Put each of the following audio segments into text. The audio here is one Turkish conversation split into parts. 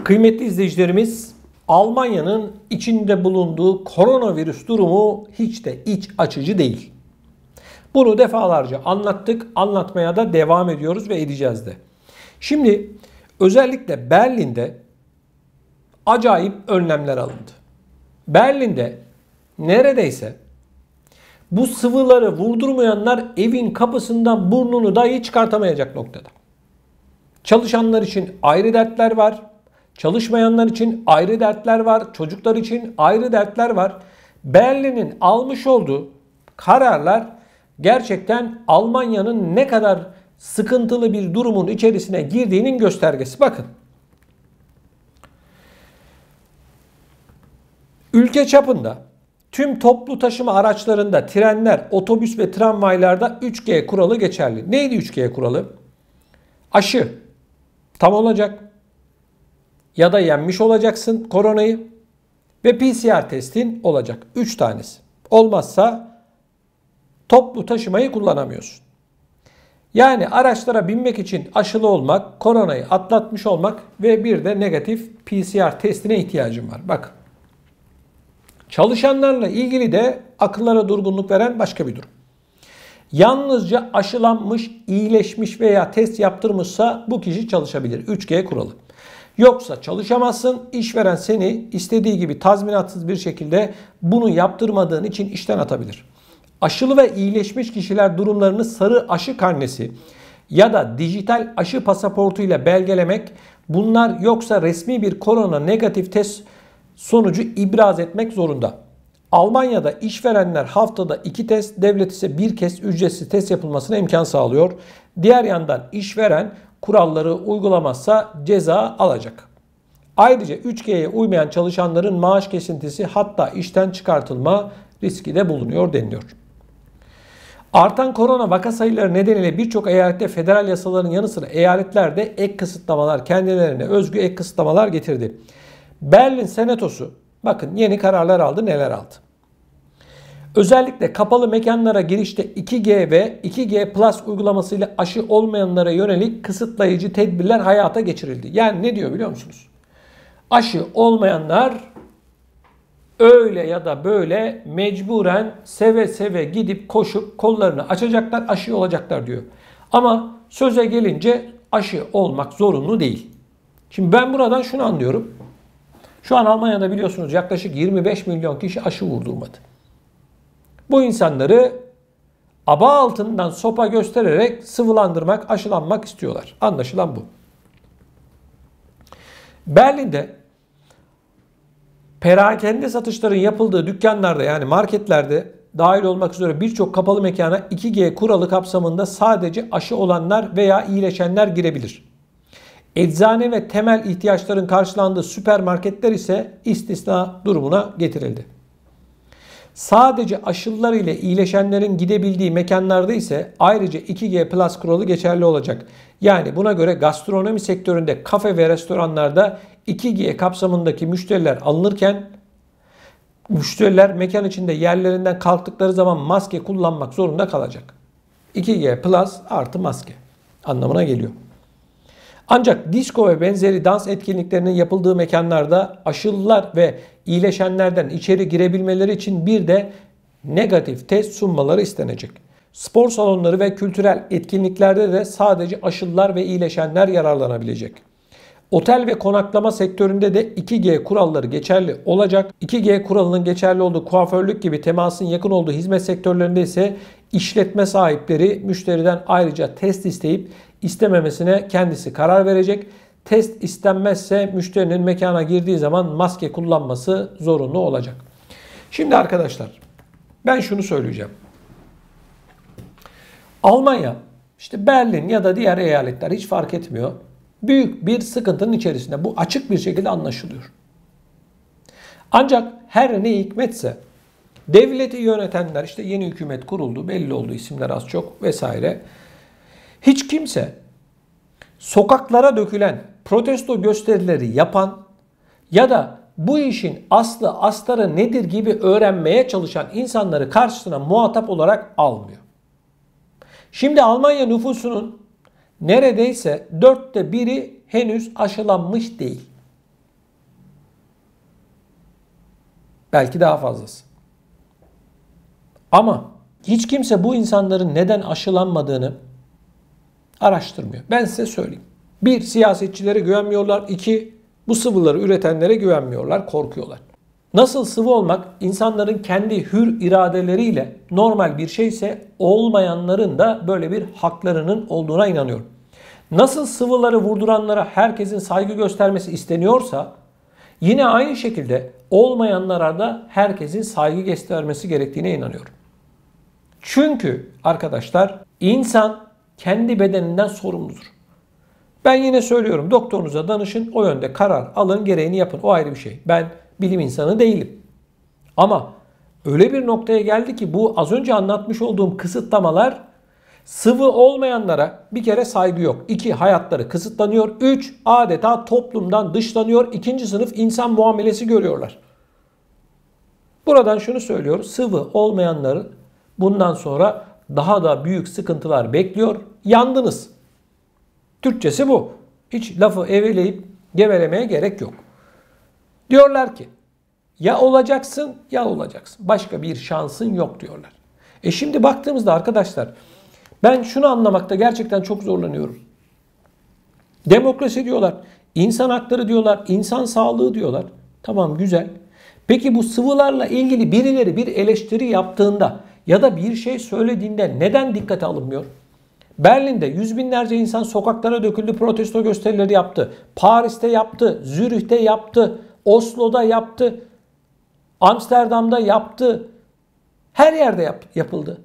Kıymetli izleyicilerimiz, Almanya'nın içinde bulunduğu koronavirüs durumu hiç de iç açıcı değil. Bunu defalarca anlattık, anlatmaya da devam ediyoruz ve edeceğiz de. Şimdi özellikle Berlin'de acayip önlemler alındı. Berlin'de neredeyse bu sıvıları vurdurmayanlar evin kapısından burnunu dahi çıkartamayacak noktada. Çalışanlar için ayrı dertler var. Çalışmayanlar için ayrı dertler var. Çocuklar için ayrı dertler var. Berlin'in almış olduğu kararlar gerçekten Almanya'nın ne kadar sıkıntılı bir durumun içerisine girdiğinin göstergesi. Bakın. Ülke çapında tüm toplu taşıma araçlarında, trenler, otobüs ve tramvaylarda 3G kuralı geçerli. Neydi 3G kuralı? Aşı tam olacak ya da yenmiş olacaksın koronayı ve PCR testin olacak. 3 tanesi. Olmazsa toplu taşımayı kullanamıyorsun. Yani araçlara binmek için aşılı olmak, koronayı atlatmış olmak ve bir de negatif PCR testine ihtiyacın var. Bakın. Çalışanlarla ilgili de akıllara durgunluk veren başka bir durum. Yalnızca aşılanmış, iyileşmiş veya test yaptırmışsa bu kişi çalışabilir. 3G kuralı. Yoksa çalışamazsın. İşveren seni istediği gibi tazminatsız bir şekilde bunu yaptırmadığın için işten atabilir. Aşılı ve iyileşmiş kişiler durumlarını sarı aşı karnesi ya da dijital aşı pasaportuyla belgelemek, bunlar yoksa resmi bir korona negatif test sonucu ibraz etmek zorunda. Almanya'da işverenler haftada 2 test, devlet ise 1 kez ücretsiz test yapılmasına imkan sağlıyor. Diğer yandan işveren kuralları uygulamazsa ceza alacak. Ayrıca 3G'ye uymayan çalışanların maaş kesintisi, hatta işten çıkartılma riski de bulunuyor deniliyor. Artan korona vaka sayıları nedeniyle birçok eyalette federal yasaların yanı sıra eyaletlerde ek kısıtlamalar, kendilerine özgü ek kısıtlamalar getirdi. Berlin Senatosu bakın yeni kararlar aldı, neler aldı. Özellikle kapalı mekanlara girişte 2G ve 2G Plus uygulamasıyla aşı olmayanlara yönelik kısıtlayıcı tedbirler hayata geçirildi. Yani ne diyor biliyor musunuz? Aşı olmayanlar öyle ya da böyle mecburen seve seve gidip koşup kollarını açacaklar, aşı olacaklar diyor. Ama söze gelince aşı olmak zorunlu değil. Şimdi ben buradan şunu anlıyorum. Şu an Almanya'da biliyorsunuz yaklaşık 25 milyon kişi aşı vurdurmadı. Bu insanları aba altından sopa göstererek sıvılandırmak, aşılanmak istiyorlar. Anlaşılan bu. Berlin'de perakende satışların yapıldığı dükkanlarda, yani marketlerde dahil olmak üzere birçok kapalı mekana 2G kuralı kapsamında sadece aşı olanlar veya iyileşenler girebilir. Eczane ve temel ihtiyaçların karşılandığı süpermarketler ise istisna durumuna getirildi. Sadece aşılılar ile iyileşenlerin gidebildiği mekanlarda ise ayrıca 2G Plus kuralı geçerli olacak. Yani buna göre gastronomi sektöründe kafe ve restoranlarda 2G kapsamındaki müşteriler alınırken müşteriler mekan içinde yerlerinden kalktıkları zaman maske kullanmak zorunda kalacak. 2G Plus artı maske anlamına geliyor. Ancak disco ve benzeri dans etkinliklerinin yapıldığı mekanlarda aşılılar ve iyileşenlerden içeri girebilmeleri için bir de negatif test sunmaları istenecek. Spor salonları ve kültürel etkinliklerde de sadece aşılılar ve iyileşenler yararlanabilecek. Otel ve konaklama sektöründe de 2G kuralları geçerli olacak. 2G kuralının geçerli olduğu kuaförlük gibi temasın yakın olduğu hizmet sektörlerinde ise işletme sahipleri müşteriden ayrıca test isteyip istememesine kendisi karar verecek. Test istenmezse müşterinin mekana girdiği zaman maske kullanması zorunlu olacak. Şimdi arkadaşlar ben şunu söyleyeceğim. Almanya, işte Berlin ya da diğer eyaletler hiç fark etmiyor. Büyük bir sıkıntının içerisinde. Bu açık bir şekilde anlaşılıyor. Ancak her ne hikmetse devleti yönetenler, işte yeni hükümet kuruldu, belli oldu isimler az çok vesaire. Hiç kimse sokaklara dökülen protesto gösterileri yapan ya da bu işin aslı astarı nedir gibi öğrenmeye çalışan insanları karşısına muhatap olarak almıyor. Şimdi Almanya nüfusunun neredeyse 1/4'ü henüz aşılanmış değil. Belki daha fazlası. Ama hiç kimse bu insanların neden aşılanmadığını araştırmıyor. Ben size söyleyeyim. Bir, siyasetçilere güvenmiyorlar. İki, bu sıvıları üretenlere güvenmiyorlar, korkuyorlar. Nasıl sıvı olmak insanların kendi hür iradeleriyle normal bir şeyse, olmayanların da böyle bir haklarının olduğuna inanıyorum. Nasıl sıvıları vurduranlara herkesin saygı göstermesi isteniyorsa, yine aynı şekilde olmayanlara da herkesin saygı göstermesi gerektiğine inanıyorum. Çünkü arkadaşlar, insan kendi bedeninden sorumludur. Ben yine söylüyorum, doktorunuza danışın, o yönde karar alın, gereğini yapın. O ayrı bir şey. Ben bilim insanı değilim. Ama öyle bir noktaya geldi ki bu az önce anlatmış olduğum kısıtlamalar, sıvı olmayanlara bir kere saygı yok. 2, hayatları kısıtlanıyor. 3, adeta toplumdan dışlanıyor. 2. sınıf insan muamelesi görüyorlar. Buradan şunu söylüyoruz. Sıvı olmayanları bundan sonra daha da büyük sıkıntılar bekliyor. Yandınız. Türkçesi bu. Hiç lafı eveleyip gevelemeye gerek yok. Diyorlar ki ya olacaksın ya olacaksın. Başka bir şansın yok diyorlar. Şimdi baktığımızda arkadaşlar, ben şunu anlamakta gerçekten çok zorlanıyorum. Demokrasi diyorlar, insan hakları diyorlar, insan sağlığı diyorlar. Tamam, güzel. Peki bu sıvılarla ilgili birileri bir eleştiri yaptığında ya da bir şey söylediğinde neden dikkate alınmıyor? Berlin'de yüz binlerce insan sokaklara döküldü, protesto gösterileri yaptı. Paris'te yaptı, Zürih'te yaptı, Oslo'da yaptı, Amsterdam'da yaptı. Her yerde yapıldı.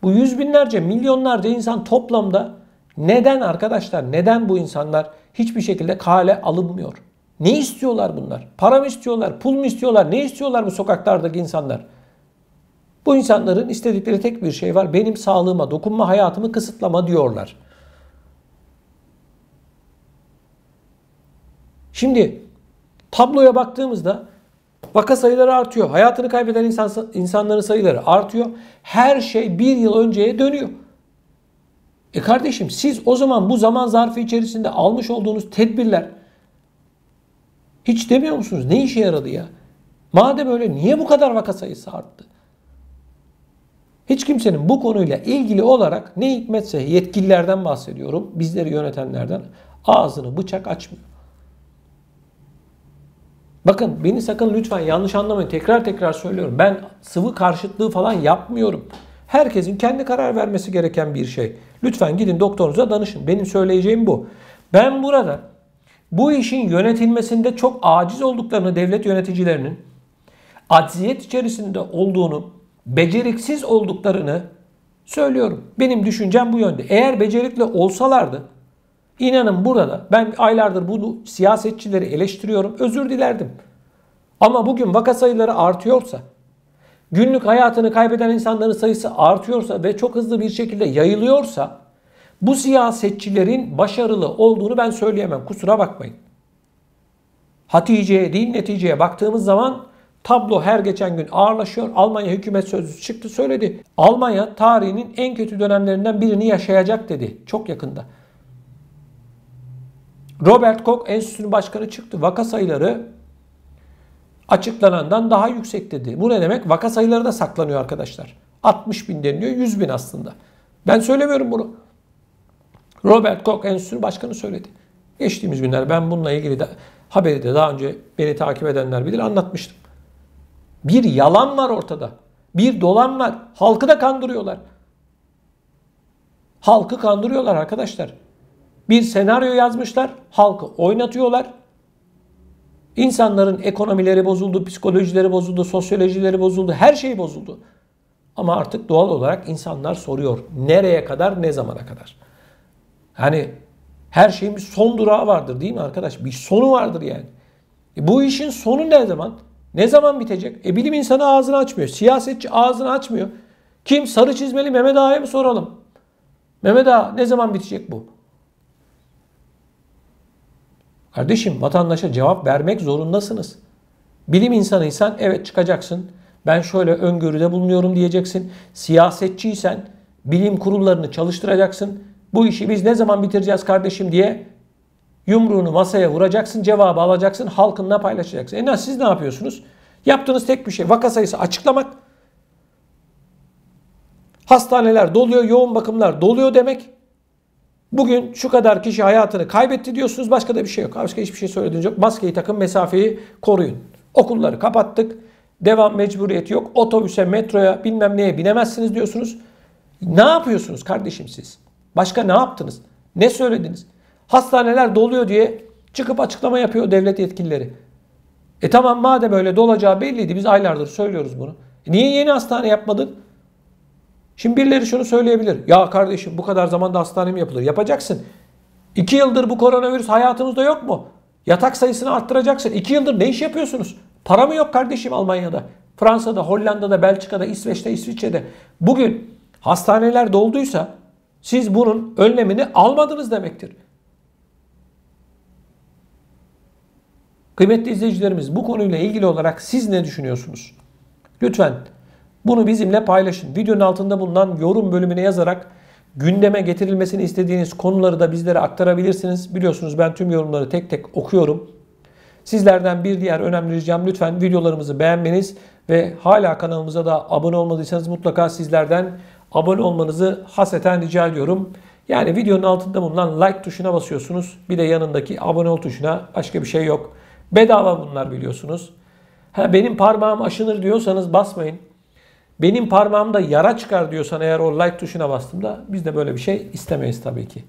Bu yüz binlerce, milyonlarca insan toplamda neden arkadaşlar, neden bu insanlar hiçbir şekilde kale alınmıyor? Ne istiyorlar bunlar? Para mı istiyorlar, pul mu istiyorlar? Ne istiyorlar bu sokaklardaki insanlar? Bu insanların istedikleri tek bir şey var. Benim sağlığıma dokunma, hayatımı kısıtlama diyorlar. Şimdi tabloya baktığımızda vaka sayıları artıyor. Hayatını kaybeden insanların sayıları artıyor. Her şey bir yıl önceye dönüyor. Kardeşim, siz o zaman bu zaman zarfı içerisinde almış olduğunuz tedbirler hiç demiyor musunuz? Ne işe yaradı ya? Madem öyle niye bu kadar vaka sayısı arttı? Hiç kimsenin bu konuyla ilgili olarak ne hikmetse, yetkililerden bahsediyorum, bizleri yönetenlerden, ağzını bıçak açmıyor. Bakın, beni sakın lütfen yanlış anlamayın. Tekrar tekrar söylüyorum. Ben sıvı karşıtlığı falan yapmıyorum. Herkesin kendi karar vermesi gereken bir şey. Lütfen gidin doktorunuza danışın. Benim söyleyeceğim bu. Ben burada bu işin yönetilmesinde çok aciz olduklarını, devlet yöneticilerinin acziyet içerisinde olduğunu, beceriksiz olduklarını söylüyorum. Benim düşüncem bu yönde. Eğer becerikli olsalardı, İnanın burada ben aylardır bunu, siyasetçileri eleştiriyorum. Özür dilerdim. Ama bugün vaka sayıları artıyorsa, günlük hayatını kaybeden insanların sayısı artıyorsa ve çok hızlı bir şekilde yayılıyorsa, bu siyasetçilerin başarılı olduğunu ben söyleyemem. Kusura bakmayın. Hatice'ye değil, neticeye baktığımız zaman tablo her geçen gün ağırlaşıyor. Almanya hükümet sözcüsü çıktı, söyledi. Almanya tarihinin en kötü dönemlerinden birini yaşayacak dedi. Çok yakında. Robert Koch Enstitüsü'nün başkanı çıktı. Vaka sayıları açıklanandan daha yüksek dedi. Bu ne demek? Vaka sayıları da saklanıyor arkadaşlar. 60 bin deniliyor, 100 bin aslında. Ben söylemiyorum bunu. Robert Koch Enstitüsü'nün başkanı söyledi. Geçtiğimiz günler ben bununla ilgili de haberi de daha önce beni takip edenler bilir, anlatmıştım. Bir yalan var ortada. Bir dolan var. Halkı da kandırıyorlar. Halkı kandırıyorlar arkadaşlar. Bir senaryo yazmışlar, halkı oynatıyorlar. İnsanların ekonomileri bozuldu, psikolojileri bozuldu, sosyolojileri bozuldu, her şey bozuldu. Ama artık doğal olarak insanlar soruyor. Nereye kadar, ne zamana kadar? Yani her şeyin bir son durağı vardır değil mi arkadaş? Bir sonu vardır yani. Bu işin sonu ne zaman? Ne zaman bitecek? Bilim insanı ağzını açmıyor. Siyasetçi ağzını açmıyor. Kim? Sarı çizmeli Mehmet Ağa'ya mı soralım? Mehmet Ağa, ne zaman bitecek bu? Kardeşim, vatandaşa cevap vermek zorundasınız. Bilim insanıysan evet çıkacaksın. Ben şöyle öngörüde bulunuyorum diyeceksin. Siyasetçiysen bilim kurullarını çalıştıracaksın. Bu işi biz ne zaman bitireceğiz kardeşim diye yumruğunu masaya vuracaksın. Cevabı alacaksın. Halkınla paylaşacaksın. Siz ne yapıyorsunuz? Yaptığınız tek bir şey vaka sayısı açıklamak. Hastaneler doluyor, yoğun bakımlar doluyor demek. Bugün şu kadar kişi hayatını kaybetti diyorsunuz. Başka da bir şey yok. Başka hiçbir şey söylediğiniz yok. Maskeyi takın, mesafeyi koruyun. Okulları kapattık. Devam mecburiyeti yok. Otobüse, metroya, bilmem neye binemezsiniz diyorsunuz. Ne yapıyorsunuz kardeşim siz? Başka ne yaptınız? Ne söylediniz? Hastaneler doluyor diye çıkıp açıklama yapıyor devlet yetkilileri. Tamam, madem öyle dolacağı belliydi. Biz aylardır söylüyoruz bunu. Niye yeni hastane yapmadın? Şimdi birileri şunu söyleyebilir. Ya kardeşim, bu kadar zamanda hastane mi yapılır? Yapacaksın. 2 yıldır bu koronavirüs hayatımızda yok mu? Yatak sayısını arttıracaksın. 2 yıldır ne iş yapıyorsunuz? Para mı yok kardeşim Almanya'da? Fransa'da, Hollanda'da, Belçika'da, İsveç'te, İsviçre'de. Bugün hastaneler dolduysa siz bunun önlemini almadınız demektir. Kıymetli izleyicilerimiz, bu konuyla ilgili olarak siz ne düşünüyorsunuz? Lütfen bunu bizimle paylaşın. Videonun altında bulunan yorum bölümüne yazarak gündeme getirilmesini istediğiniz konuları da bizlere aktarabilirsiniz. Biliyorsunuz ben tüm yorumları tek tek okuyorum. Sizlerden bir diğer önemli ricam, lütfen videolarımızı beğenmeniz ve hala kanalımıza da abone olmadıysanız mutlaka sizlerden abone olmanızı hasreten rica ediyorum. Yani videonun altında bulunan like tuşuna basıyorsunuz. Bir de yanındaki abone ol tuşuna, başka bir şey yok. Bedava bunlar, biliyorsunuz. Benim parmağım aşınır diyorsanız basmayın. Benim parmağımda yara çıkar diyorsan eğer o like tuşuna bastığımda biz de böyle bir şey istemeyiz tabii ki.